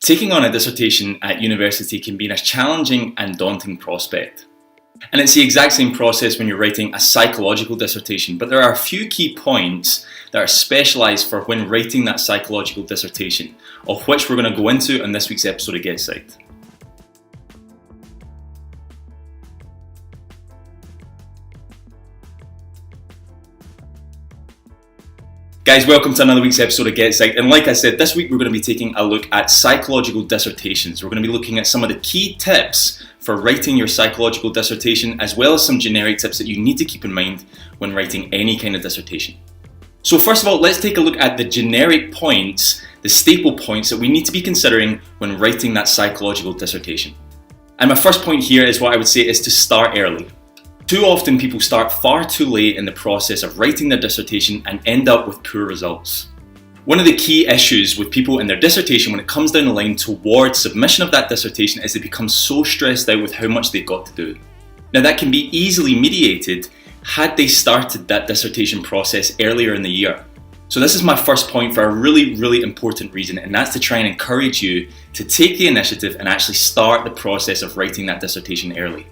Taking on a dissertation at university can be a challenging and daunting prospect. And it's the exact same process when you're writing a psychological dissertation, but there are a few key points that are specialised for when writing that psychological dissertation, of which we're going to go into in this week's episode of GetPsyched. Guys, welcome to another week's episode of GetPsyched, and like I said, this week we're going to be taking a look at psychological dissertations. We're going to be looking at some of the key tips for writing your psychological dissertation, as well as some generic tips that you need to keep in mind when writing any kind of dissertation. So first of all, let's take a look at the generic points, the staple points that we need to be considering when writing that psychological dissertation. And my first point here is what I would say is to start early. Too often people start far too late in the process of writing their dissertation and end up with poor results. One of the key issues with people in their dissertation when it comes down the line towards submission of that dissertation is they become so stressed out with how much they've got to do. Now that can be easily mediated had they started that dissertation process earlier in the year. So this is my first point for a really important reason, and that's to try and encourage you to take the initiative and actually start the process of writing that dissertation early.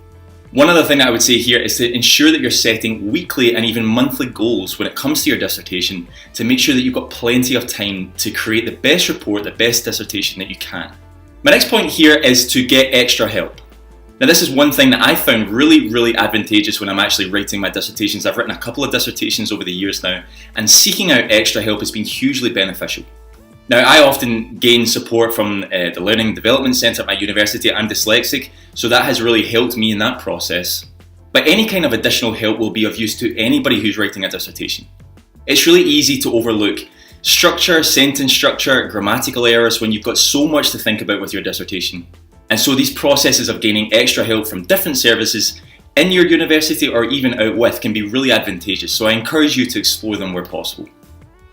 One other thing that I would say here is to ensure that you're setting weekly and even monthly goals when it comes to your dissertation to make sure that you've got plenty of time to create the best report, the best dissertation that you can. My next point here is to get extra help. Now this is one thing that I found really advantageous when I'm actually writing my dissertations. I've written a couple of dissertations over the years now, and seeking out extra help has been hugely beneficial. Now, I often gain support from the Learning and Development Centre at my university. I'm dyslexic, so that has really helped me in that process. But any kind of additional help will be of use to anybody who's writing a dissertation. It's really easy to overlook structure, sentence structure, grammatical errors when you've got so much to think about with your dissertation. And so these processes of gaining extra help from different services in your university or even out with can be really advantageous, so I encourage you to explore them where possible.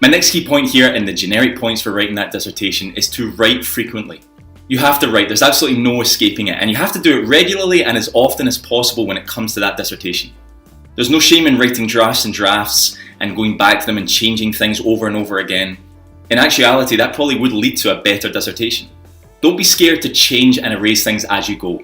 My next key point here in the generic points for writing that dissertation is to write frequently. You have to write, there's absolutely no escaping it, and you have to do it regularly and as often as possible when it comes to that dissertation. There's no shame in writing drafts and going back to them and changing things over and over again. In actuality, that probably would lead to a better dissertation. Don't be scared to change and erase things as you go.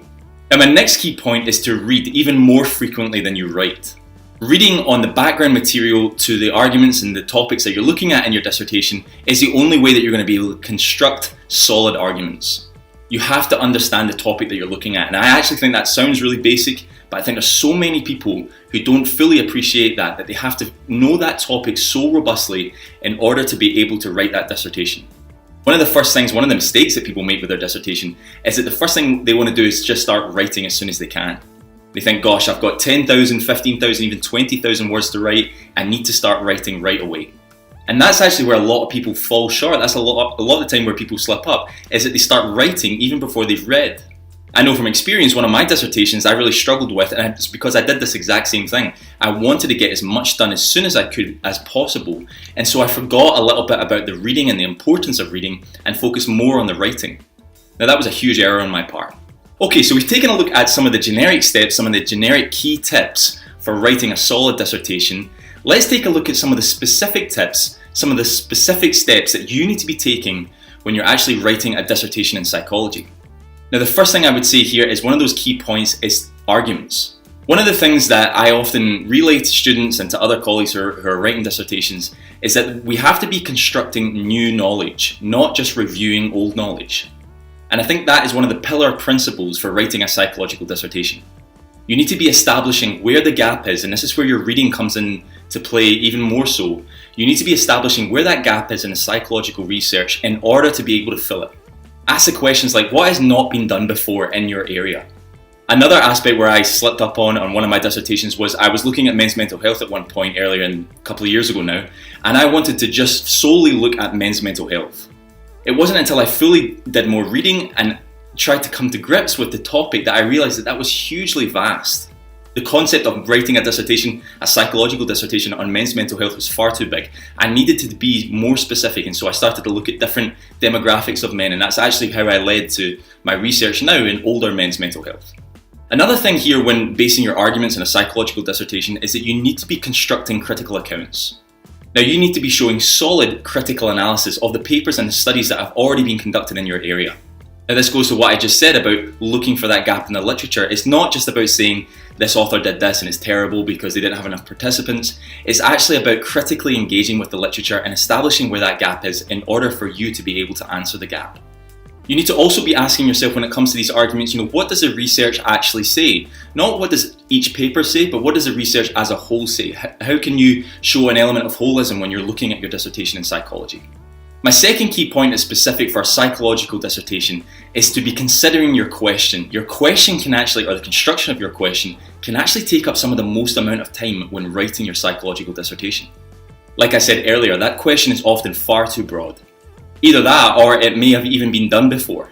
And my next key point is to read even more frequently than you write. Reading on the background material to the arguments and the topics that you're looking at in your dissertation is the only way that you're going to be able to construct solid arguments. You have to understand the topic that you're looking at, and I actually think that sounds really basic, but I think there's so many people who don't fully appreciate that they have to know that topic so robustly in order to be able to write that dissertation. One of the mistakes that people make with their dissertation is that the first thing they want to do is just start writing as soon as they can. They think, gosh, I've got 10,000, 15,000, even 20,000 words to write. I need to start writing right away. And that's actually where a lot of people fall short. That's a lot of the time where people slip up, is that they start writing even before they've read. I know from experience, one of my dissertations I really struggled with, and it's because I did this exact same thing. I wanted to get as much done as soon as I could as possible, and so I forgot a little bit about the reading and the importance of reading and focused more on the writing. Now that was a huge error on my part. Okay, so we've taken a look at some of the generic steps, some of the generic key tips for writing a solid dissertation. Let's take a look at some of the specific tips, some of the specific steps that you need to be taking when you're actually writing a dissertation in psychology. Now, the first thing I would say here is one of those key points is arguments. One of the things that I often relay to students and to other colleagues who are writing dissertations is that we have to be constructing new knowledge, not just reviewing old knowledge. And I think that is one of the pillar principles for writing a psychological dissertation. You need to be establishing where the gap is, and this is where your reading comes in to play even more so. You need to be establishing where that gap is in the psychological research in order to be able to fill it. Ask the questions like, what has not been done before in your area? Another aspect where I slipped up on one of my dissertations was I was looking at men's mental health at one point earlier, a couple of years ago now, and I wanted to just solely look at men's mental health. It wasn't until I fully did more reading and tried to come to grips with the topic that I realised that was hugely vast. The concept of writing a dissertation, a psychological dissertation on men's mental health was far too big. I needed to be more specific, and so I started to look at different demographics of men, and that's actually how I led to my research now in older men's mental health. Another thing here when basing your arguments in a psychological dissertation is that you need to be constructing critical accounts. Now you need to be showing solid critical analysis of the papers and the studies that have already been conducted in your area. Now this goes to what I just said about looking for that gap in the literature. It's not just about saying this author did this and it's terrible because they didn't have enough participants. It's actually about critically engaging with the literature and establishing where that gap is in order for you to be able to answer the gap. You need to also be asking yourself when it comes to these arguments, what does the research actually say? Not what does each paper say, but what does the research as a whole say? How can you show an element of holism when you're looking at your dissertation in psychology? My second key point is specific for a psychological dissertation is to be considering your question. Your question can actually, or the construction of your question, can actually take up some of the most amount of time when writing your psychological dissertation. Like I said earlier, that question is often far too broad. Either that, or it may have even been done before.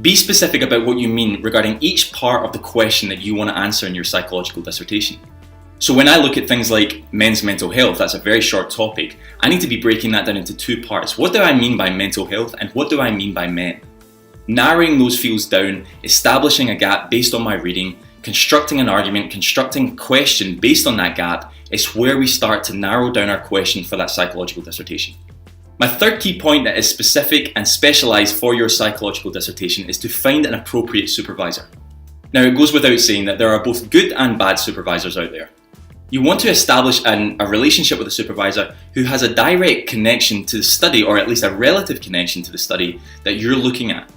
Be specific about what you mean regarding each part of the question that you want to answer in your psychological dissertation. So when I look at things like men's mental health, that's a very short topic, I need to be breaking that down into two parts. What do I mean by mental health and what do I mean by men? Narrowing those fields down, establishing a gap based on my reading, constructing an argument, constructing a question based on that gap is where we start to narrow down our question for that psychological dissertation. My third key point that is specific and specialised for your psychological dissertation is to find an appropriate supervisor. Now it goes without saying that there are both good and bad supervisors out there. You want to establish a relationship with a supervisor who has a direct connection to the study, or at least a relative connection to the study that you're looking at.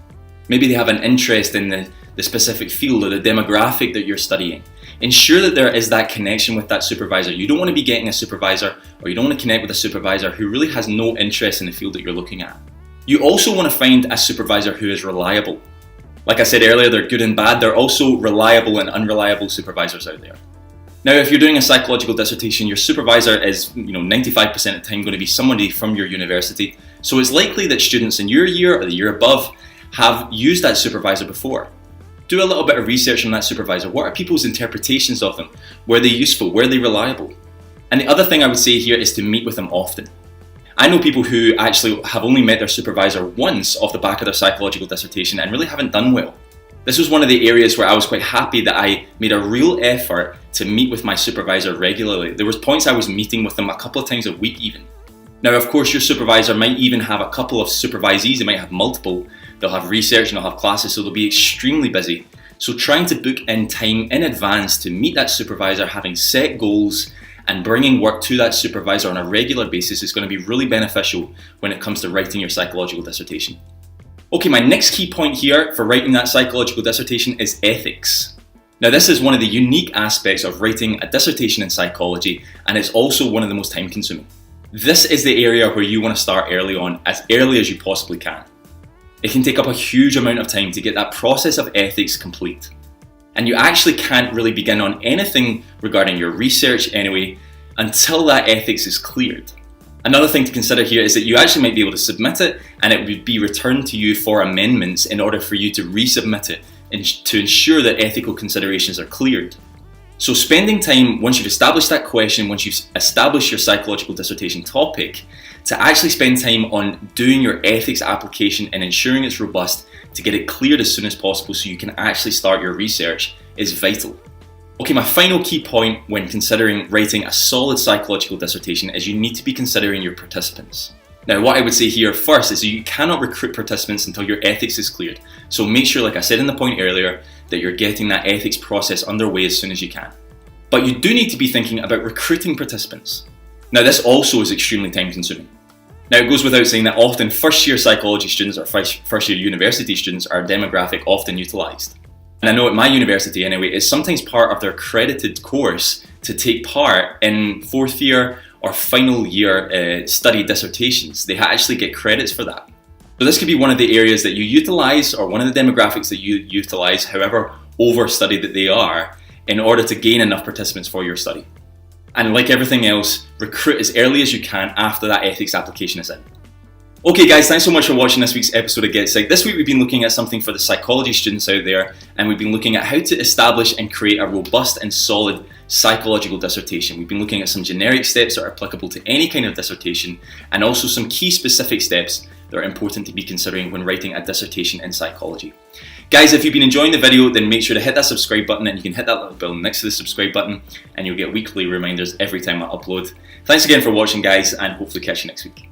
Maybe they have an interest in the specific field or the demographic that you're studying. Ensure that there is that connection with that supervisor. You don't want to be getting a supervisor, or you don't want to connect with a supervisor who really has no interest in the field that you're looking at. You also want to find a supervisor who is reliable. Like I said earlier, they're good and bad. They're also reliable and unreliable supervisors out there. Now, if you're doing a psychological dissertation, your supervisor is 95% of the time going to be somebody from your university. So it's likely that students in your year or the year above have used that supervisor before. Do a little bit of research on that supervisor. What are people's interpretations of them? Were they useful? Were they reliable? And the other thing I would say here is to meet with them often. I know people who actually have only met their supervisor once off the back of their psychological dissertation and really haven't done well. This was one of the areas where I was quite happy that I made a real effort to meet with my supervisor regularly. There was points I was meeting with them a couple of times a week even. Now, of course, your supervisor might even have a couple of supervisees. They might have multiple. They'll have research and they'll have classes, so they'll be extremely busy. So trying to book in time in advance to meet that supervisor, having set goals and bringing work to that supervisor on a regular basis is going to be really beneficial when it comes to writing your psychological dissertation. Okay, my next key point here for writing that psychological dissertation is ethics. Now, this is one of the unique aspects of writing a dissertation in psychology, and it's also one of the most time consuming. This is the area where you want to start early on, as early as you possibly can. It can take up a huge amount of time to get that process of ethics complete. And you actually can't really begin on anything regarding your research anyway until that ethics is cleared. Another thing to consider here is that you actually might be able to submit it and it would be returned to you for amendments in order for you to resubmit it and to ensure that ethical considerations are cleared. So spending time, once you've established that question, once you've established your psychological dissertation topic, to actually spend time on doing your ethics application and ensuring it's robust to get it cleared as soon as possible so you can actually start your research is vital. Okay, my final key point when considering writing a solid psychological dissertation is you need to be considering your participants. Now, what I would say here first is that you cannot recruit participants until your ethics is cleared. So make sure, like I said in the point earlier, that you're getting that ethics process underway as soon as you can. But you do need to be thinking about recruiting participants. Now, this also is extremely time consuming. Now, it goes without saying that often first-year psychology students or first-year university students are a demographic often utilised. And I know at my university anyway, it's sometimes part of their accredited course to take part in fourth year or final year study dissertations. They actually get credits for that. So this could be one of the areas that you utilise or one of the demographics that you utilise, however overstudied that they are, in order to gain enough participants for your study. And like everything else, recruit as early as you can after that ethics application is in. Okay guys, thanks so much for watching this week's episode of GetPsyched. This week we've been looking at something for the psychology students out there, and we've been looking at how to establish and create a robust and solid psychological dissertation. We've been looking at some generic steps that are applicable to any kind of dissertation, and also some key specific steps that are important to be considering when writing a dissertation in psychology. Guys, if you've been enjoying the video, then make sure to hit that subscribe button, and you can hit that little bell next to the subscribe button, and you'll get weekly reminders every time I upload. Thanks again for watching guys, and hopefully catch you next week.